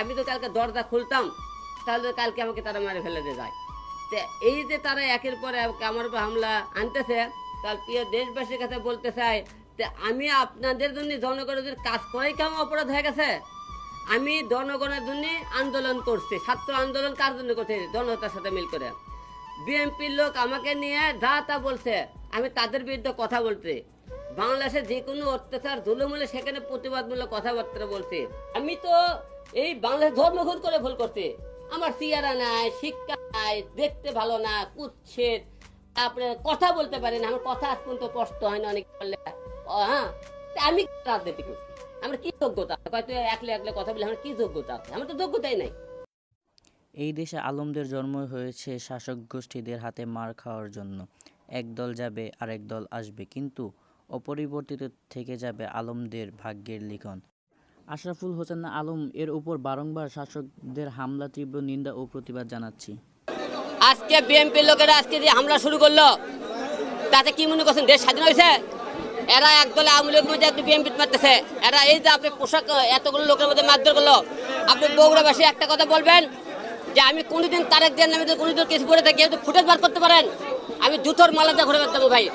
আমি তো কালকে দরজা খুলতাম, তাহলে কালকে আমাকে তারা মারে ফেলে দিয়ে যায়। তো এই যে তারা একের পর এক আমার উপর হামলা আনতেছে, তার প্রিয় দেশবাসীর কাছে বলতে চাই যে আমি আপনাদের জন্য জনগণের কাজ করাই কেমন অপরাধ হয়ে গেছে। আমি জনগণের জন্য আন্দোলন করছি, ছাত্র আন্দোলন কার জন্য করছি? জনতার সাথে মিল করে। বিএনপির লোক আমাকে নিয়ে যা তা বলছে, আমি তাদের বিরুদ্ধে কথা বলছি। বাংলাদেশে যে কোনো অত্যাচার জুলুম হলে সেখানে প্রতিবাদমূলক কথাবার্তা বলছি। আমি তো এই বাংলাদেশ ধর্মঘট করে ভুল করছি। আমার চেহারা নাই, শিক্ষা নাই, দেখতে ভালো না, কুচ্ছেদ, তারপরে কথা বলতে পারি না, আমার কথা আজ পর্যন্ত স্পষ্ট হয় না অনেক বললে। হ্যাঁ, আমি রাজনীতি করছি, আমার কি যোগ্যতা? হয়তো একলে একলে কথা বলে আমার কি যোগ্যতা আছে? আমার তো যোগ্যতাই নাই। এই দেশে আলমদের জন্ম হয়েছে শাসক গোষ্ঠীদের হাতে মার খাওয়ার জন্য। এক দল যাবে, আরেক দল আসবে, কিন্তু অপরিবর্তিত থেকে যাবে আলমদের ভাগ্যের লিখন। আশরাফুল হোসেন আলম এর উপর বারংবার শাসকদের হামলা তীব্র নিন্দা ও প্রতিবাদ জানাচ্ছি। আজকে বিএনপির লোকেরা আজকে যে হামলা শুরু করলো, তাতে কি মনে করছেন দেশ স্বাধীন হয়েছে? এরা একদলে আওয়ামী লীগের মধ্যে একটু বিএনপি মারতেছে। এরা এই যে আপনি পোশাক এতগুলো লোকের মধ্যে মারধর করলো, আপনি বগুড়াবাসী একটা কথা বলবেন যে আমি কোনোদিন তারেক জিয়ার নামে কোনোদিন কিছু করে থাকি, ফুটেজ বার করতে পারেন? আমি জুতোর মালা দিয়ে ঘুরে বেড়াতাম ভাই।